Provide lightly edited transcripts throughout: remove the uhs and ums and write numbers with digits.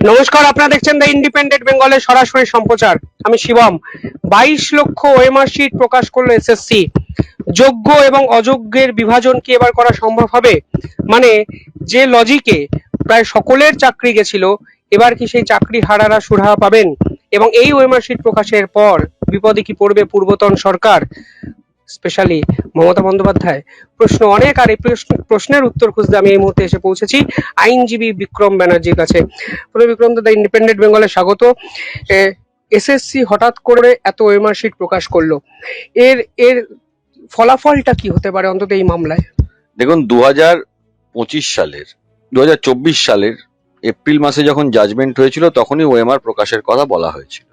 নমস্কার, আপনারা দেখছেন দ্য ইন্ডিপেন্ডেন্ট বেঙ্গলের সরাসরি সম্প্রচার। আমি শিবম। 22 লক্ষ ওএমআর শিট প্রকাশ করলো এসএসসি। যোগ্য এবং অযোগ্যের বিভাজন কি এবার করা সম্ভব হবে? মানে যে লজিকে প্রায় সকলের চাকরি গেছিল, এবার কি সেই চাকরি হারারা সুরাহা পাবেন? এবং এই ওএমআর শিট প্রকাশের পর বিপদে কি পড়বে পূর্বতন সরকার, স্পেশালি মমতা বন্দ্যোপাধ্যায়? প্রশ্ন অনেক, আর এই প্রশ্নের উত্তর খুঁজতে আমি এই মুহূর্তে এসে পৌঁছেছি আইনজীবী বিক্রম ব্যানার্জির কাছে। বিক্রম দাদা, ইন্ডিপেন্ডেন্ট বেঙ্গলে স্বাগত। এসএসসি হঠাৎ করে এত ওএমআর শিট প্রকাশ করলো, এর এর ফলাফলটা কি হতে পারে অন্তত এই মামলায়? দেখুন, 2024 সালের এপ্রিল মাসে যখন জাজমেন্ট হয়েছিল তখনই ওএমআর প্রকাশের কথা বলা হয়েছিল।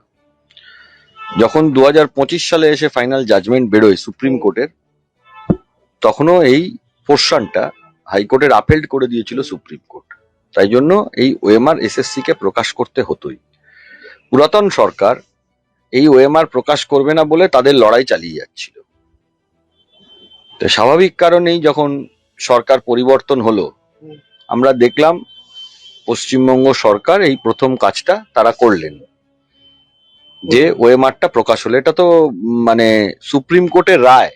যখন 2025 সালে এসে ফাইনাল জাজমেন্ট বেরোয় সুপ্রিম কোর্টের, তখনও এই পোর্শনটা হাইকোর্টের আপেল্ড করে দিয়েছিল সুপ্রিম কোর্ট। তাই জন্য এই ওএমআর এসএসসি কে প্রকাশ করতে হতোই। পুরাতন সরকার এই ওএমআর প্রকাশ করবে না বলে তাদের লড়াই চালিয়ে যাচ্ছিল। তো স্বাভাবিক কারণেই যখন সরকার পরিবর্তন হলো, আমরা দেখলাম পশ্চিমবঙ্গ সরকার এই প্রথম কাজটা তারা করলেন, যে ওএমআরটা প্রকাশ হলো। এটা তো মানে সুপ্রিম কোর্টের রায়,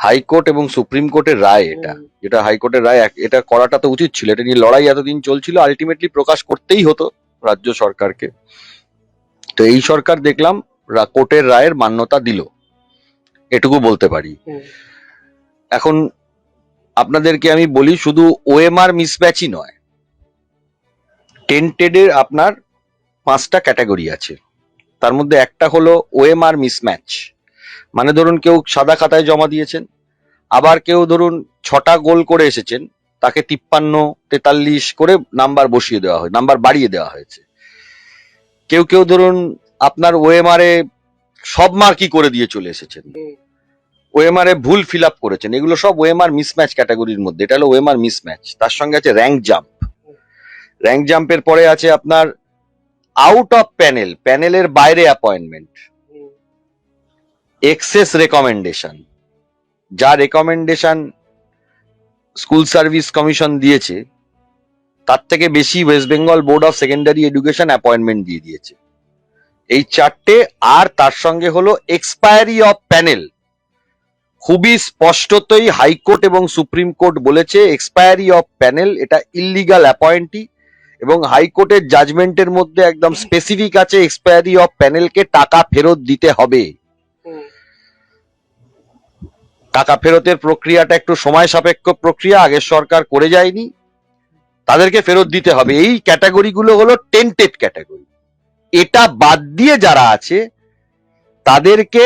হাইকোর্ট এবং সুপ্রিম কোর্টের রায়। যেটা হাইকোর্টের রায়, এটা করাটা তো উচিত ছিল। এটা নিয়ে লড়াই এতদিন চলছিল, আলটিমেটলি প্রকাশ করতেই হতো রাজ্য সরকারকে। তো এই সরকার দেখলাম কোর্টের রায়ের মান্যতা দিল, এটুকু বলতে পারি। এখন আপনাদেরকে আমি বলি, শুধু ওএমআর মিসম্যাচই নয়, টেন্টেডের আপনার 5টা ক্যাটাগরি আছে। তার মধ্যে একটা হলো ওএমআর মিসম্যাচ। মানে ধরুন কেউ সাদা খাতায় জমা দিয়েছেন, আবার কেউ ধরুন 6টা গোল করে এসেছেন, তাকে 53, 43 করে নাম্বার বসিয়ে দেওয়া হয়, নাম্বার বাড়িয়ে দেওয়া হয়েছে। কেউ কেউ ধরুন আপনার ওএমআর এ সব মার্কই করে দিয়ে চলে এসেছেন, ওএমআর এ ভুল ফিল আপ করেছেন। এগুলো সব ওএমআর মিসম্যাচ ক্যাটাগরির মধ্যে। এটা হলো ওএমআর মিসম্যাচ। তার সঙ্গে আছে র্যাঙ্ক জাম্প। র্যাঙ্ক জাম্পের পরে আছে আপনার আউট অফ প্যানেল, প্যানেলের বাইরে অ্যাপয়েন্টমেন্ট, এক্সেস রেকমেন্ডেশন। যা রেকমেন্ডেশন স্কুল সার্ভিস কমিশন দিয়েছে তার থেকে বেশি West Bengal board of secondary education appointment দিয়ে দিয়েছে। এই 4টে। আর তার সঙ্গে হলো এক্সপায়ারি অফ প্যানেল। খুবই স্পষ্টতই হাইকোর্ট এবং সুপ্রিম কোর্ট বলেছে এক্সপায়ারি অফ প্যানেল এটা ইললিগাল অ্যাপয়েন্টি, এবং হাইকোর্টের জাজমেন্টের মধ্যে একদম স্পেসিফিক আছে এক্সপায়ারি অফ প্যানেলকে টাকা ফেরত দিতে হবে। টাকা ফেরতের প্রক্রিয়াটা একটু সময় সাপেক্ষ প্রক্রিয়া, আগের সরকার করে যায়নি, তাদেরকে ফেরত দিতে হবে। এই ক্যাটাগরিগুলো হলো টেন্টেড ক্যাটাগরি। এটা বাদ দিয়ে যারা আছে তাদেরকে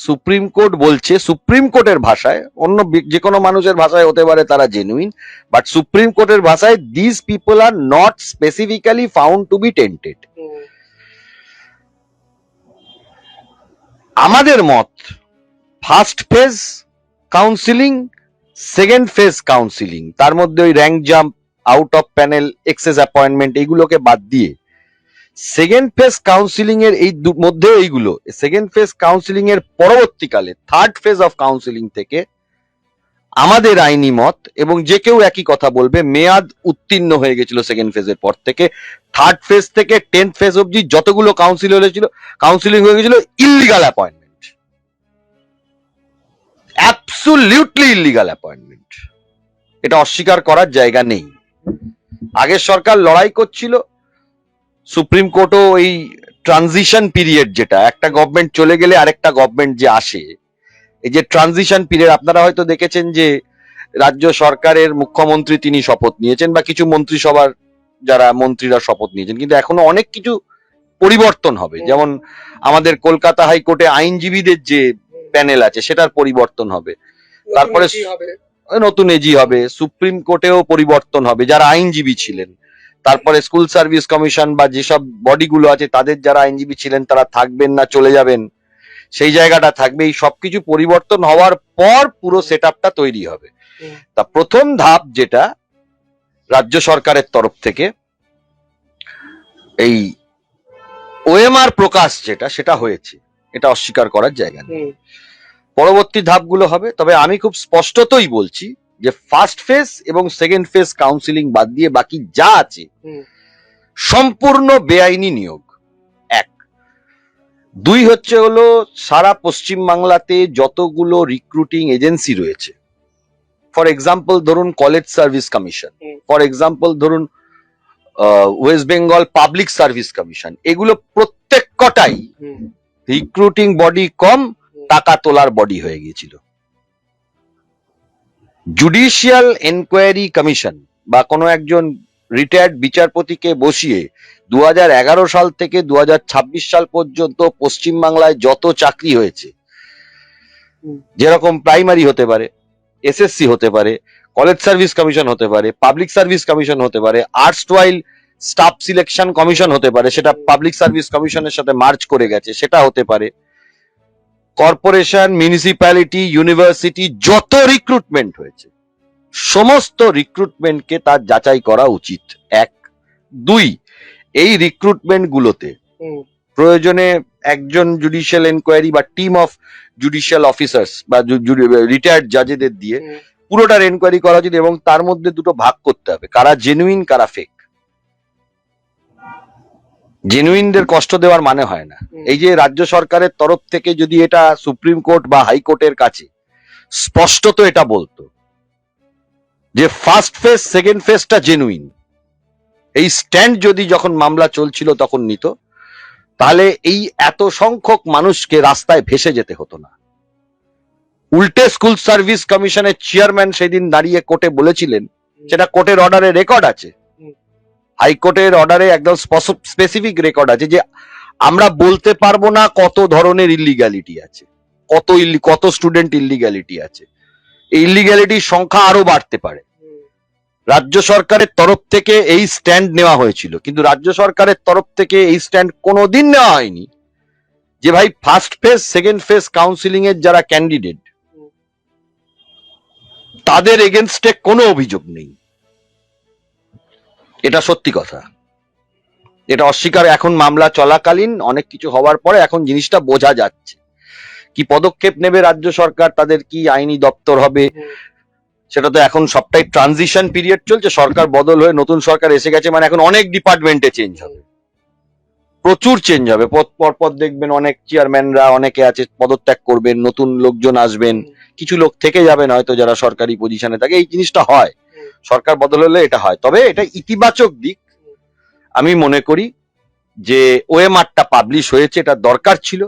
সুপ্রিম কোর্ট বলছে, সুপ্রিম কোর্টের ভাষায়, অন্য যে কোনো মানুষের ভাষায় হতে পারে তারা জেনুইন, বাট সুপ্রিম কোর্টের ভাষায় this people are not specifically found to be tainted. আমাদের মত, first phase counselling, second phase counselling, তার মধ্যে ওই rank jump, out of panel, excess appointment, এইগুলোকে বাদ দিয়ে সেকেন্ড ফেজ কাউন্সিলিং এর মধ্যে এইগুলো, সেকেন্ড ফেজ কাউন্সিলিং এর পরবর্তীকালে থার্ড ফেজ অফ কাউন্সিলিং থেকে আমাদের আইনি মত, এবং যে কেউ একই কথা বলবে, মেয়াদ উত্তীর্ণ হয়ে গেছিল সেকেন্ড ফেজের পর থেকে। থার্ড ফেজ থেকে 10th ফেজ অবধি যতগুলো কাউন্সিলিং হয়ে গেছিল illegal appointment, absolutely illegal appointment. এটা অস্বীকার করার জায়গা নেই। আগের সরকার লড়াই করছিল, সুপ্রিম কোর্টও ওই ট্রানজিশন পিরিয়ড, যেটা একটা গভর্নমেন্ট চলে গেলে আরেকটা গভর্নমেন্ট যে আসে, এই যে ট্রানজিশন পিরিয়ড, আপনারা হয়তো দেখেছেন যে রাজ্য সরকারের মুখ্যমন্ত্রী তিনি শপথ নিয়েছেন, বা কিছু মন্ত্রিসভার যারা মন্ত্রীরা শপথ নিয়েছেন, কিন্তু এখনো অনেক কিছু পরিবর্তন হবে। যেমন আমাদের কলকাতা হাইকোর্টে আইনজীবীদের যে প্যানেল আছে সেটার পরিবর্তন হবে, তারপরে নতুন এজি হবে, সুপ্রিম কোর্টেও পরিবর্তন হবে যারা আইনজীবী ছিলেন, তারপরে স্কুল সার্ভিস কমিশন বা যেসব বডিগুলো আছে তাদের যারা আইনজীবী ছিলেন তারা থাকবেন না, চলে যাবেন, সেই জায়গাটা থাকবে। এই সবকিছু পরিবর্তন হওয়ার পর পুরো সেটআপটা তৈরি হবে। তা প্রথম ধাপ যেটা রাজ্য সরকারের তরফ থেকে এই ওএমআর প্রকাশ যেটা, সেটা হয়েছে, এটা অস্বীকার করার জায়গা নেই। পরবর্তী ধাপগুলো হবে। তবে আমি খুব স্পষ্টতই বলছি যে ফার্স্ট ফেজ এবং সেকেন্ড ফেজ কাউন্সিলিং বাদ দিয়ে বাকি যা আছে সম্পূর্ণ বেআইনি নিয়োগ। এক। দুই হলো সারা পশ্চিম বাংলাতে যতগুলো রিক্রুটিং এজেন্সি রয়েছে, ফর এক্সাম্পল ধরুন college service commission, for example ধরুন West Bengal public service commission, এগুলো প্রত্যেক কটাই রিক্রুটিং বডি কম, টাকা তোলার বডি হয়ে গিয়েছিল। জুডিশিয়াল এনকোয়ারি কমিশন বা কোনো একজন রিটায়ার্ড বিচারপতিকে বসিয়ে 2011 সাল থেকে 2026 সাল পর্যন্ত পশ্চিমবাংলায় যত চাকরি হয়েছে, যেরকম প্রাইমারি হতে পারে, এসএসসি হতে পারে, কলেজ সার্ভিস কমিশন হতে পারে, পাবলিক সার্ভিস কমিশন হতে পারে, আর্টসওয়াইল স্টাফ সিলেকশন কমিশন হতে পারে, সেটা পাবলিক সার্ভিস কমিশনের সাথে মার্জ করে গেছে, সেটা হতে পারে, কর্পোরেশন, মিউনিসিপ্যালিটি, ইউনিভার্সিটি, যত রিক্রুটমেন্ট হয়েছে সমস্ত রিক্রুটমেন্টকে তার যাচাই করা উচিত। এক। দুই, এই রিক্রুটমেন্ট গুলোতে প্রয়োজনে একজন জুডিশিয়াল এনকোয়ারি বা টিম অফ জুডিশিয়াল অফিসার্স বা রিটায়ার্ড জাজেদের দিয়ে পুরোটার এনকোয়ারি করা উচিত, এবং তার মধ্যে দুটো ভাগ করতে হবে, কারা জেনুইন কারা ফেক। জেনুইনদের কষ্ট দেওয়ার মানে হয় না। এই যে রাজ্য সরকারের তরফ থেকে যদি এটা সুপ্রিম কোর্ট বা হাইকোর্টের কাছে স্পষ্টত এটা বলতো যে ফার্স্ট ফেজ সেকেন্ড ফেজটা জেনুইন, এই স্ট্যান্ড যদি যখন মামলা চলছিল তখন নিত, তাহলে এই এত সংখ্যক মানুষকে রাস্তায় ভেসে যেতে হতো না। উল্টে স্কুল সার্ভিস কমিশনের চেয়ারম্যান সেদিন দাঁড়িয়ে কোর্টে বলেছিলেন, সেটা কোর্টের অর্ডারে রেকর্ড আছে, হাইকোর্টের অর্ডারে একদম স্পেসিফিক রেকর্ড আছে, যে আমরা বলতে পারবো না কত ধরনের ইলিগ্যালিটি আছে, কত স্টুডেন্ট ইলিগ্যালিটি আছে, এই ইলিগ্যালিটির সংখ্যা আরো বাড়তে পারে। রাজ্য সরকারের তরফ থেকে এই স্ট্যান্ড নেওয়া হয়েছিল, কিন্তু রাজ্য সরকারের তরফ থেকে এই স্ট্যান্ড কোনোদিন নেওয়া হয়নি যে ভাই first phase second phase counselling এর যারা ক্যান্ডিডেট তাদের এগেনস্টে কোনো অভিযোগ নেই। এটা সত্যি কথা, এটা অস্বীকার। এখন মামলা চলাকালীন অনেক কিছু হওয়ার পরে এখন জিনিসটা বোঝা যাচ্ছে, কি পদক্ষেপ নেবে রাজ্য সরকার, তাদের কি আইনি দপ্তর হবে, সেটা তো এখন সবটাই ট্রানজিশন পিরিয়ড চলছে, সরকার বদল হয়ে নতুন সরকার এসে গেছে, মানে এখন অনেক ডিপার্টমেন্টে চেঞ্জ হবে, প্রচুর চেঞ্জ হবে। পর দেখবেন অনেক চেয়ারম্যানরা অনেকে আছে পদত্যাগ করবেন, নতুন লোকজন আসবেন, কিছু লোক থেকে যাবেন হয়তো যারা সরকারি পজিশনে থাকে। এই জিনিসটা হয়, সরকার বদল হলে এটা হয়। তবে এটা ইতিবাচক দিক, আমি মনে করি যে ওএমআরটা পাবলিশ হয়েছে, এটা দরকার ছিল।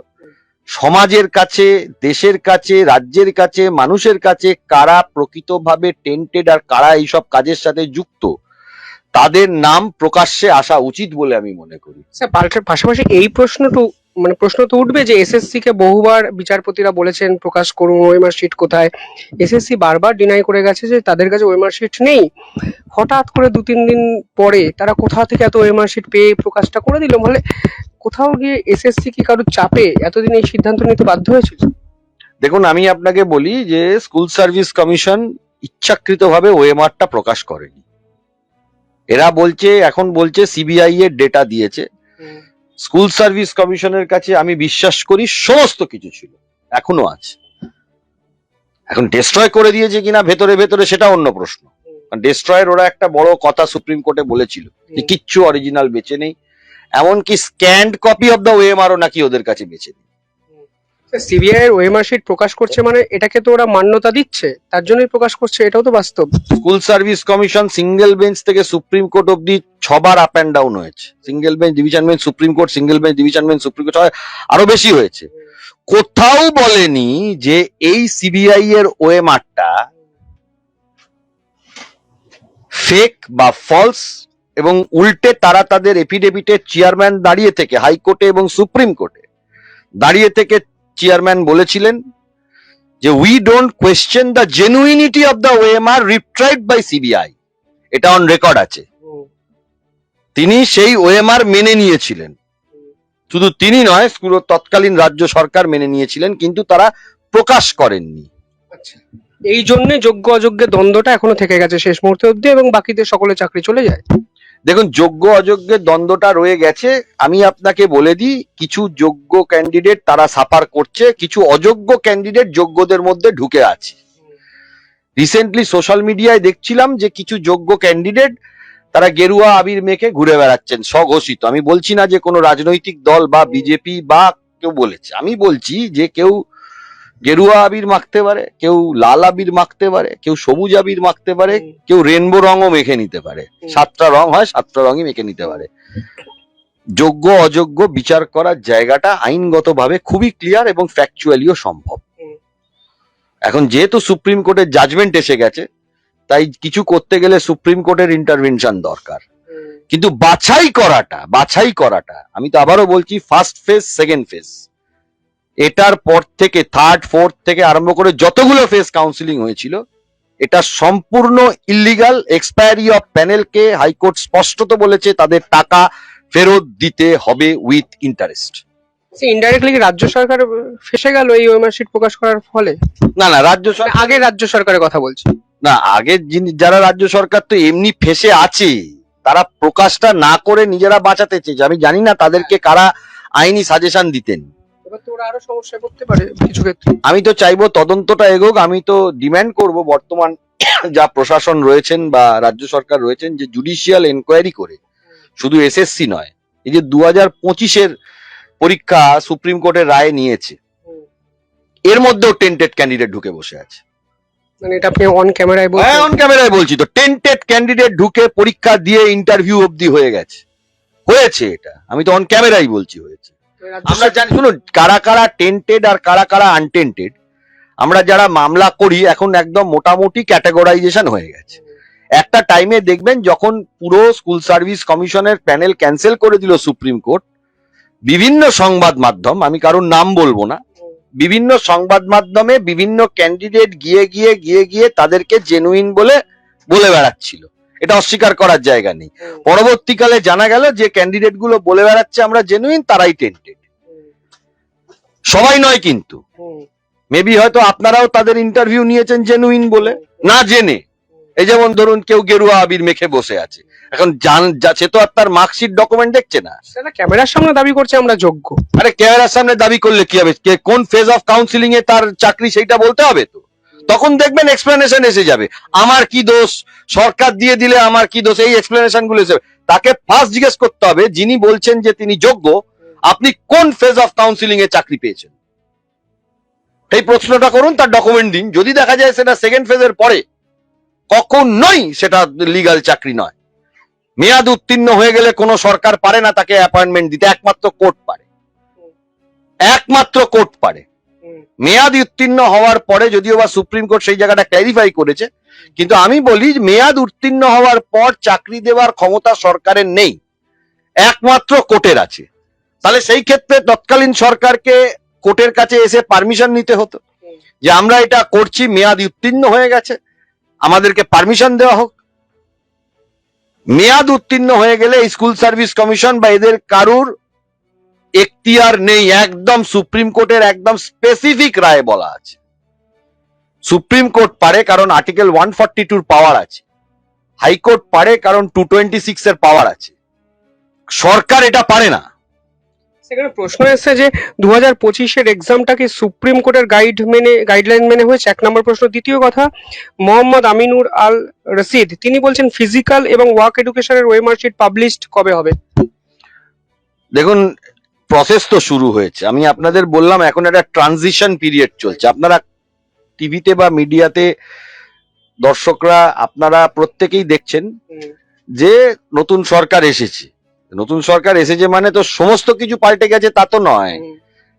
সমাজের কাছে, দেশের কাছে, রাজ্যের কাছে, মানুষের কাছে কারা প্রকৃতভাবে টেন্টেড আর কারা এইসব কাজের সাথে যুক্ত, তাদের নাম প্রকাশ্যে আসা উচিত বলে আমি মনে করি। স্যার, পাশাপাশি এই প্রশ্ন তো উঠবে যে এসএসসি কে বহুবার বিচারপতিরা বলেছেন প্রকাশ করুন ওএমআর শিট কোথায়, এসএসসি বারবার ডিনাই করে গেছে যে তাদের কাছে ওএমআর শিট নেই। হঠাৎ করে 2-3 দিন পরে তারা কোথা থেকে এত ওএমআর শিট পেয়ে প্রকাশটা করে দিল, মানে কোথাও গিয়ে এসএসসি কি কারোর চাপে এতদিন এই সিদ্ধান্ত নিতে বাধ্য হয়েছিল? দেখুন, আমি আপনাকে বলি যে স্কুল সার্ভিস কমিশন ইচ্ছাকৃতভাবে ওএমআরটা প্রকাশ করেনি। এরা এখন বলছে সিবিআই এর ডেটা দিয়েছে। স্কুল সার্ভিস কমিশনের কাছে আমি বিশ্বাস করি সমস্ত কিছু ছিল, এখনো আছে। এখন ডেস্ট্রয় করে দিয়েছে কিনা ভেতরে ভেতরে সেটা অন্য প্রশ্ন। ডেস্ট্রয়ের ওরা একটা বড় কথা সুপ্রিম কোর্টে বলেছিল যে কিচ্ছু অরিজিনাল বেঁচে নেই, এমনকি স্ক্যান্ড কপি অফ দ্য ওএমআরও নাকি ওদের কাছে বেঁচে নেই। সিবিআই এর ওএমআর শিট প্রকাশ করছে মানে এটাকে তো ওরা মান্যতা দিচ্ছে, তার জন্যই প্রকাশ করছে, এটাও তো বাস্তব। School service commission single bench থেকে সুপ্রিম কোর্ট অব্দি 6 বার আপ অ্যান্ড ডাউন হয়েছে। Single bench, division bench, supreme court, single bench, division bench, supreme court, আরো বেশি হয়েছে। কোথাও বলেনি যে এই সিবিআই এর ওএমআরটা ফেক বা ফলস, এবং উল্টে তারা তাদের এফিডেভিটের চেয়ারম্যান দাঁড়িয়ে থেকে হাইকোর্টে এবং সুপ্রিম কোর্টে দাঁড়িয়ে থেকে চেয়ারম্যান বলেছিলেন যে we don't question the genuinity of the OMR retrieved by CBI. এটা অন রেকর্ড আছে। তিনি সেই ওএমআর মেনে নিয়েছিলেন, শুধু তিনি নয়, তৎকালীন রাজ্য সরকার মেনে নিয়েছিলেন, কিন্তু তারা প্রকাশ করেননি। এই জন্য যোগ্য অযোগ্যের দ্বন্দ্বটা এখনো থেকে গেছে শেষ মুহূর্তে অব্দি, এবং বাকিদের সকলে চাকরি চলে যায়। দেখুন, যোগ্য অযোগ্যের দ্বন্দ্বটা রয়ে গেছে। আমি আপনাকে বলে দিই, কিছু যোগ্য ক্যান্ডিডেট তারা সাফার করছে, কিছু অযোগ্য ক্যান্ডিডেট যোগ্যদের মধ্যে ঢুকে আছে। রিসেন্টলি সোশ্যাল মিডিয়ায় দেখছিলাম যে কিছু যোগ্য ক্যান্ডিডেট তারা গেরুয়া আবির মেখে ঘুরে বেড়াচ্ছেন স্বঘোষিত। আমি বলছি না যে কোনো রাজনৈতিক দল বা বিজেপি বা কেউ বলেছে, আমি বলছি যে কেউ গেরুয়া আবির মাখতে পারে, কেউ লাল আবির মাখতে পারে, কেউ সবুজ আবির মাখতে পারে, কেউ রেনবো রঙও মেখে নিতে পারে। 7টা রং হয়, 7টা রঙই মেখে নিতে পারে। যোগ্য অযোগ্য বিচার করার জায়গাটা আইনগতভাবে খুবই ক্লিয়ার এবং ফ্যাকচুয়ালিও সম্ভব। এখন যেহেতু সুপ্রিম কোর্টের জাজমেন্ট এসে গেছে, তাই কিছু করতে গেলে সুপ্রিম কোর্টের ইন্টারভেনশন দরকার। কিন্তু বাছাই করাটা আমি তো আবারও বলছি, ফার্স্ট ফেজ, সেকেন্ড ফেজ, এটার পর থেকে থার্ড, ফোর্থ থেকে আরম্ভ করে যতগুলো ফেজ কাউন্সিলিং হয়েছিল, এটা সম্পূর্ণ ইল্লিগাল। এক্সপায়ারি অফ প্যানেলকে হাইকোর্ট স্পষ্টত বলেছে তাদের টাকা ফেরত দিতে হবে উইথ ইন্টারেস্ট। ইনডাইরেক্টলি রাজ্য সরকার ফেসে গেল এই ওএমআর শিট প্রকাশ করার ফলে? না না, রাজ্য সরকার আগে রাজ্য সরকারের কথা বলছি না, আগের যারা রাজ্য সরকার তো এমনি ফেসে আছে, তারা প্রকাশটা না করে নিজেরা বাঁচাতে চেয়েছে। আমি জানি না তাদেরকে কারা আইনি সাজেশন দিতেন। এবার তো ওরা আরো সমস্যায় পড়তে পারে কিছু ক্ষেত্রে। আমি তো চাইবো তদন্তটা এগোক। আমি তো ডিমান্ড করব বর্তমান যা প্রশাসন রয়েছেন বা রাজ্য সরকার রয়েছেন, যে জুডিশিয়াল এনকোয়ারি করে, শুধু এসএসসি নয়, এই যে 2025-এর পরীক্ষা সুপ্রিম কোর্টের রায় নিয়েছে, এর মধ্যেও টেন্টেড ক্যান্ডিডেট ঢুকে বসে আছে। মানে এটা আপনি অন ক্যামেরায় বলছেন? হ্যাঁ, অন ক্যামেরায় বলছি তো। টেন্টেড ক্যান্ডিডেট ঢুকে পরীক্ষা দিয়ে ইন্টারভিউ অবধি হয়েছে এটা। আমি তো অন ক্যামেরাই বলছি হয়েছে। আমরা জানি, শুনুন, কারা কারা টেন্টেড আর কারা কারা আনটেন্টেড, আমরা যারা মামলা করি এখন একদম মোটামুটি ক্যাটাগরাইজেশন হয়ে গেছে। একটা টাইমে দেখবেন যখন পুরো স্কুল সার্ভিস কমিশনের প্যানেল ক্যান্সেল করে দিল সুপ্রিম কোর্ট, বিভিন্ন সংবাদ মাধ্যম, আমি কারোর নাম বলবো না, বিভিন্ন সংবাদ মাধ্যমে বিভিন্ন ক্যান্ডিডেট গিয়ে তাদেরকে জেনুইন বলে বেড়াচ্ছিল। এটা অস্বীকার করার জায়গা নেই। পরবর্তীকালে জানা গেল যে ক্যান্ডিডেট গুলো বলে বেড়াচ্ছে আমরা জেনুইন, তারাই টেন্টেড। সবাই নয় কিন্তু, মেবি হয়তো আপনারাও তাদের ইন্টারভিউ নিয়েছেন জেনুইন বলে না জেনে। এই যেমন ধরুন কেউ গেরুয়া আবির মেখে বসে আছে, এখন সে তো আর তার মার্কশিট ডকুমেন্ট দেখছে না। সেটা ক্যামেরার সামনে দাবি করছে আমরা যোগ্য। আরে ক্যামেরার সামনে দাবি করলে কি হবে? কোন ফেজ অফ কাউন্সিলিং এ তার চাকরি সেইটা বলতে হবে তো। তখন দেখবেন এক্সপ্লেনেশন এসে যাবে, আমার কি দোষ, সরকার দিয়ে দিলে আমার কি দোষ, এই এক্সপ্লেনেশন গুলো এসে। তাকে ফার্স্ট জিজ্ঞেস করতে হবে, যিনি বলছেন যে তিনি যোগ্য, আপনি কোন ফেজ অফ কাউন্সিলিং এ চাকরি পেয়েছেন, এই প্রশ্নটা করুন, তার ডকুমেন্ট দিন। যদি দেখা যায় সেটা সেকেন্ড ফেজের পরে, কখনোই সেটা লিগ্যাল চাকরি নয়। মেয়াদ উত্তীর্ণ হয়ে গেলে কোনো সরকার পারে না তাকে অ্যাপয়েন্টমেন্ট দিতে, একমাত্র কোর্ট পারে। মেয়াদ উত্তীর্ণ হওয়ার পরে, যদিও বা সুপ্রিম কোর্ট সেই জায়গাটা ক্ল্যারিফাই করেছে, কিন্তু আমি বলি মেয়াদ উত্তীর্ণ হওয়ার পর চাকরি দেওয়ার ক্ষমতা সরকারের নেই, একমাত্র কোর্টের আছে। তাহলে সেই ক্ষেত্রে তৎকালীন সরকারকে কোর্টের কাছে এসে পারমিশন নিতে হতো যে আমরা এটা করছি, মেয়াদ উত্তীর্ণ হয়ে গেছে, আমাদেরকে পারমিশন দেওয়া হোক। মেয়াদ উত্তীর্ণ হয়ে গেলে স্কুল সার্ভিস কমিশন বা এদের কারুর এখতিয়ার নেই। একদম সুপ্রিম কোর্টের একদম স্পেসিফিক রায় বলা আছে। সুপ্রিম কোর্ট পারে কারণ আর্টিকেল 142 পাওয়ার আছে, হাইকোর্ট পারে কারণ 226 এর পাওয়ার আছে, সরকার এটা পারে না। সেখানে প্রশ্ন এসেছে যে 2025-এর এক্সামটা কি সুপ্রিম কোর্টের গাইডলাইন মেনে হয়েছে? 1 নম্বর প্রশ্ন। দ্বিতীয় কথা, মোহাম্মদ আমিনুর আল রশিদ তিনি বলছেন ফিজিক্যাল এবং ওয়ার্ক এডুকেশনের ওএমআর শিট পাবলিশড কবে হবে? দেখুন, প্রসেস তো শুরু হয়েছে। আমি আপনাদের বললাম এখন একটা ট্রানজিশন পিরিয়ড চলছে। আপনারা টিভিতে বা মিডিয়াতে দর্শকরা আপনারা প্রত্যেকেই দেখছেন যে নতুন সরকার এসেছে। নতুন সরকার এসেছে মানে তো সমস্ত কিছু পাল্টে গেছে তা তো নয়।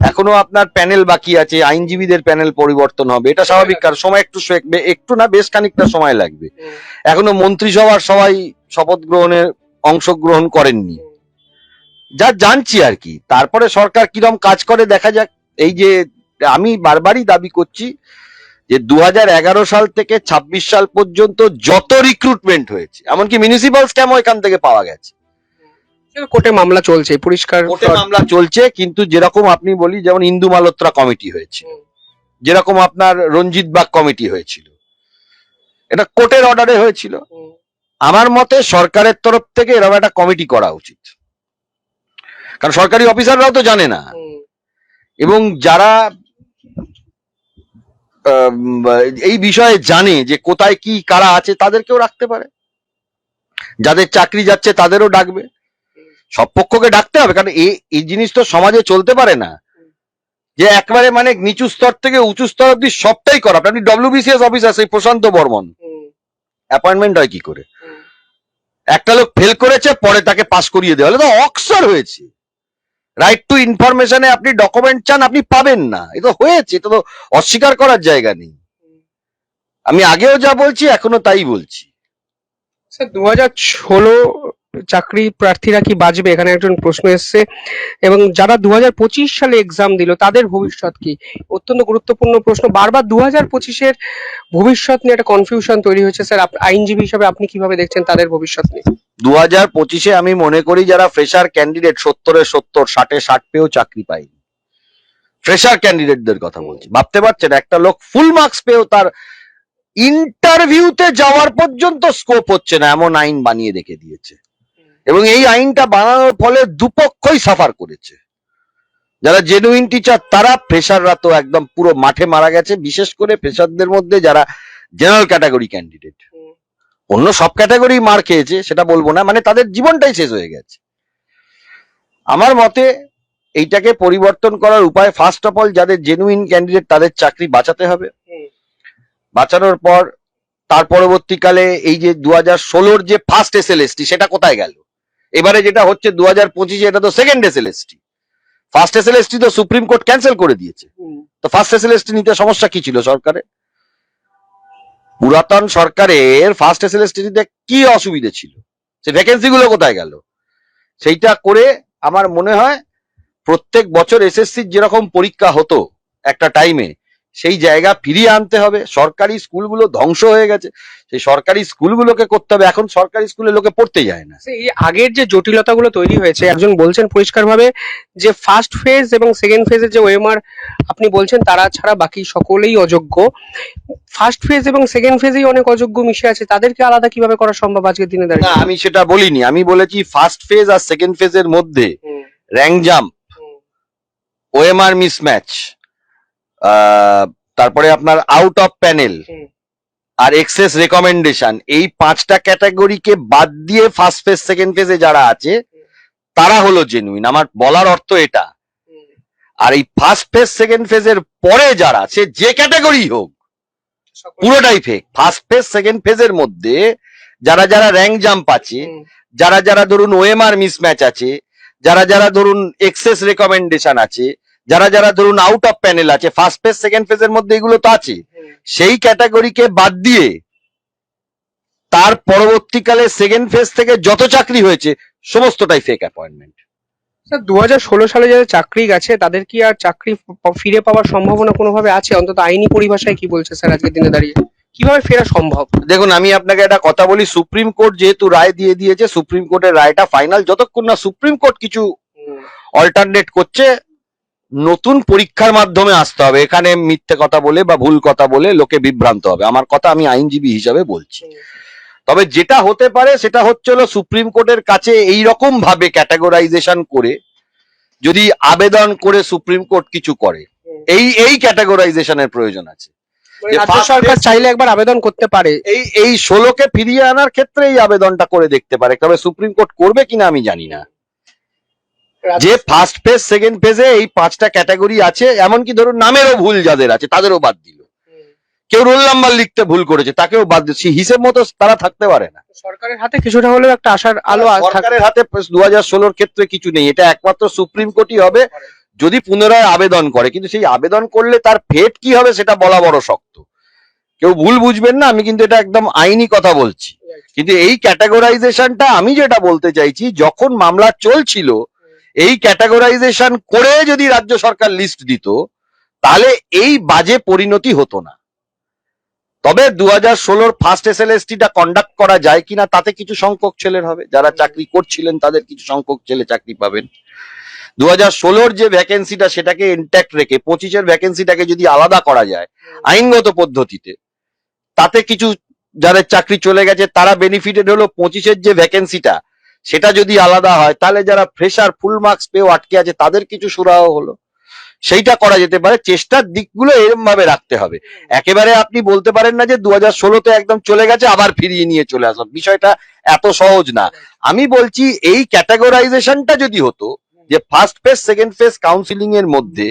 এখনো আপনার প্যানেল বাকি আছে, আইনজীবীদের প্যানেল পরিবর্তন হবে, এটা স্বাভাবিক। কারণ সময় একটু না, বেশ খানিকটা সময় লাগবে। এখনো মন্ত্রিসভার সবাই শপথ গ্রহণের অংশগ্রহণ করেননি, যা জানছি আর কি। তারপরে সরকার কিরম কাজ করে দেখা যাক। এই যে আমি বারবারই দাবি করছি যে 2011 সাল থেকে 26 সাল পর্যন্ত যত রিক্রুটমেন্ট হয়েছে, এমনকি মিউনিসিপাল স্ক্যামও এখান থেকে পাওয়া গেছে। কোর্টে মামলা চলছে, পরিষ্কার কোর্টে মামলা চলছে। কিন্তু যেরকম আপনি বলি, যেমন ইন্দু মালহোত্রা কমিটি হয়েছে, যেরকম আপনার রঞ্জিত বাগ কমিটি হয়েছিল, এটা কোর্টের অর্ডারে হয়েছিল। আমার মতে সরকারের তরফ থেকে এরকম একটা কমিটি করা উচিত, কারণ সরকারি অফিসাররাও তো জানে না, এবং যারা এই বিষয়ে জানে যে কোথায় কি কারা আছে তাদেরকেও রাখতে পারে। যাদের চাকরি যাচ্ছে তাদেরও ডাকবে, সব পক্ষকে ডাকতে হবে, কারণ এই জিনিস তো সমাজে চলতে পারে না যে একবারে মানে নিচু স্তর থেকে উঁচু স্তর অব্দি সবটাই করা। আপনি ডব্লিউবিসিএস অফিসার সেই প্রশান্ত বর্মন অ্যাপয়েন্টমেন্ট হয় কি করে? একটা লোক ফেল করেছে, পরে তাকে পাস করিয়ে দেওয়া হলো, তো অক্সর হয়েছে। রাইট টু ইনফরমেশনে আপনি ডকুমেন্ট চান, আপনি পাবেন না, এটা হয়েছে, এটা তো অস্বীকার করার জায়গা নেই। আমি আগেও যা বলছি এখনো তাই বলছি। স্যার 2016 চাকরি প্রার্থীরা কি বাঁচবে, এখানে একজন প্রশ্ন এসছে। এবং যারা 2025 সালে এক্সাম দিল তাদের ভবিষ্যৎ কি? অত্যন্ত গুরুত্বপূর্ণ প্রশ্ন। বারবার 2025-এর ভবিষ্যৎ নিয়ে একটা কনফিউশন তৈরি হয়েছে। স্যার আইনজীবী হিসাবে আপনি কিভাবে দেখছেন তাদের ভবিষ্যৎ নিয়ে? 2025-এ আমি মনে করি যারা ফ্রেশার ক্যান্ডিডেট 70-এ 70, 60-এ 60 পেয়েও চাকরি পায়নি, ফ্রেশার ক্যান্ডিডেটদের কথা বলছি। ভাবতে পারছেন একটা লোক ফুল মার্কস পেয়েও তার ইন্টারভিউতে যাওয়ার পর্যন্ত স্কোপ হচ্ছে না, এমন আইন বানিয়ে রেখে দিয়েছে। এবং এই আইনটা বানানোর ফলে দুপক্ষই সাফার করেছে। যারা জেনুইন টিচার তারা, ফ্রেশাররা তো একদম পুরো মাঠে মারা গেছে, বিশেষ করে ফ্রেশারদের মধ্যে যারা জেনারেল ক্যাটাগরি ক্যান্ডিডেট। অন্য সব ক্যাটাগরি মার খেয়েছে সেটা বলবো না, মানে তাদের জীবনটাই শেষ হয়ে গেছে। আমার মতে এইটাকে পরিবর্তন করার উপায়, ফার্স্ট অফ অল যাদের জেনুইন ক্যান্ডিডেট তাদের চাকরি বাঁচাতে হবে। বাঁচানোর পর তার পরবর্তীকালে এই যে 2016-র যে ফার্স্ট এসএলএসটি সেটা কোথায় গেল? এবারে যেটা হচ্ছে 2025-এ, এটা তো সেকেন্ড এসএলএসটি। ফার্স্ট এসএলএসটি তো সুপ্রিম কোর্ট ক্যান্সেল করে দিয়েছে। তো ফার্স্ট এসএলএসটি নিতে সমস্যা কি ছিল সরকারের? পুরাতন সরকারের ফার্স্ট এসএলএসটি নিতে কি অসুবিধে ছিল? সে ভ্যাকেন্সি গুলো কোথায় গেল? সেইটা করে আমার মনে হয় প্রত্যেক বছর এসএসসির যেরকম পরীক্ষা হতো একটা টাইমে, সেই জায়গা ফিরিয়ে আনতে হবে। সরকারি স্কুলগুলো ধ্বংস হয়ে গেছে, সেই সরকারি স্কুলগুলোকে করতে হবে। এখন সরকারি স্কুলে লোকে পড়তে যায় না। এই আগের যে জটিলতাগুলো তৈরি হয়েছে, একজন বলছেন পরিষ্কারভাবে যে ফার্স্ট ফেজ এবং সেকেন্ড ফেজের যে ওএমআর আপনি বলছেন তারা ছাড়া বাকি সকলেই অযোগ্য। ফার্স্ট ফেজ এবং সেকেন্ড ফেজেই অনেক অযোগ্য মিশে আছে, তাদেরকে আলাদা কিভাবে করা সম্ভব আজকের দিনে না, দাঁড়িয়ে? আমি সেটা বলিনি। আমি বলেছি ফার্স্ট ফেজ আর সেকেন্ড ফেজের মধ্যে র্যাঙ্ক জাম্প, ওএমআর মিসম্যাচ, তারপরে আপনার আউট অফ প্যানেল আর এক্সেস রেকমেন্ডেশন, এই 5টা ক্যাটাগরিকে বাদ দিয়ে ফার্স্ট ফেজ সেকেন্ড ফেজে যারা আছে তারা হলো জেনুইন। আমার বলার অর্থ এটা। আর এই ফার্স্ট ফেজ সেকেন্ড ফেজের পরে যারা, সে যে ক্যাটাগরি হোক, পুরোটাই ফেক। ফার্স্ট ফেজ সেকেন্ড ফেজের মধ্যে যারা যারা র্যাঙ্ক জাম্প আছে, যারা যারা ধরুন ওএমআর মিসম্যাচ আছে, যারা যারা ধরুন এক্সেস রেকমেন্ডেশন আছে, যারা যারা ধরুন আউট অফ প্যানেল আছে, ফার্স্ট ফেজ সেকেন্ড ফেজের মধ্যে এগুলো তো আছে। সেই ক্যাটাগরিকে বাদ দিয়ে তার পরবর্তীকালে সেকেন্ড ফেজ থেকে যত চাকরি হয়েছে সমস্তটাই ফেক অ্যাপয়েন্টমেন্ট। স্যার 2016 সালে যাদের চাকরি গেছে তাদের কি আর চাকরি ফিরে পাওয়ার সম্ভাবনা কোনোভাবে আছে? অন্তত আইনি পরিভাষায় কি বলছে স্যার আজকের দিনে দাঁড়িয়ে, কিভাবে ফেরা সম্ভব? দেখুন, আমি আপনাকে একটা কথা বলি, সুপ্রিম কোর্ট যেহেতু রায় দিয়ে দিয়েছে, সুপ্রিম কোর্টের রায়টা ফাইনাল। যতক্ষণ না সুপ্রিম কোর্ট কিছু অল্টারনেট করছে, নতুন পরীক্ষার মাধ্যমে আসতে হবে। এখানে মিথ্যে কথা বলে বা ভুল কথা বলে লোকে বিভ্রান্ত হবে। আমার কথা আমি আইনজীবী হিসাবে বলছি। তবে যেটা হতে পারে সেটা হচ্ছে হলো সুপ্রিম কোর্টের কাছে এই রকম ভাবে ক্যাটাগরাইজেশন করে যদি আবেদন করে সুপ্রিম কোর্ট কিছু করে, এই ক্যাটাগরাইজেশনের প্রয়োজন আছে। রাজ্য সরকার চাইলে একবার আবেদন করতে পারে এই 16কে ফিরিয়ে আনার ক্ষেত্রে এই আবেদনটা করে দেখতে পারে। তবে সুপ্রিম কোর্ট করবে কিনা আমি জানি না। যে ফার্স্ট ফেজ সেকেন্ড ফেজে এই 5টা ক্যাটাগরি আছে, এমনকি ধরুন নামেরও ভুল যাদের আছে তাদেরও বাদ দিল। কেউ রোল নাম্বার লিখতে ভুল করেছে তাকেও বাদ দিচ্ছে, হিসেব মতো তারা থাকতে পারে না। সরকারের হাতে কিছুটা হলেও একটা আশার আলো সরকারের হাতে 2016-র ক্ষেত্রে কিছু নেই। এটা একমাত্র সুপ্রিম কোর্টই হবে যদি পুনরায় আবেদন করে। কিন্তু সেই আবেদন করলে তার ফেট কি হবে সেটা বলা বড় শক্ত। কেউ ভুল বুঝবেন না, আমি কিন্তু এটা একদম আইনি কথা বলছি। কিন্তু এই ক্যাটাগরাইজেশনটা, আমি যেটা বলতে চাইছি, যখন মামলা চলছিল এই ক্যাটাগরাইজেশন করে যদি রাজ্য সরকার লিস্ট দিত তাহলে এই বাজে পরিণতি হতো না। তবে 2016-র ফার্স্ট এসএলএসটিটা কন্ডাক্ট করা যায় কিনা তাতে কিছু সংখ্যক ছেলের হবে, যারা চাকরি করছিলেন তাদের কিছু সংখ্যক ছেলে চাকরি পাবেন। 2016-র যে ভ্যাকেন্সিটা সেটাকে ইনট্যাক্ট রেখে 25-এর ভ্যাকেন্সিটাকে যদি আলাদা করা যায় আইনগত পদ্ধতিতে, তাতে কিছু যাদের চাকরি চলে গেছে তারা বেনিফিটেড হলো। 25-এর যে ভ্যাকেন্সিটা সেটা যদি আলাদা হয় তাহলে যারা ফ্রেশার ফুল মার্কস পেয়েও আটকে আছে তাদের কিছু সুরাহ হলো। সেইটা করা যেতে পারে, চেষ্টার দিকগুলো এরম ভাবে রাখতে হবে। একেবারে আপনি বলতে পারেন না যে 2016-তে একদম চলে গেছে আবার ফিরিয়ে নিয়ে চলে আসা, বিষয়টা এত সহজ না। আমি বলছি এই ক্যাটাগরাইজেশনটা যদি হতো যে first phase second phase counselling এর মধ্যে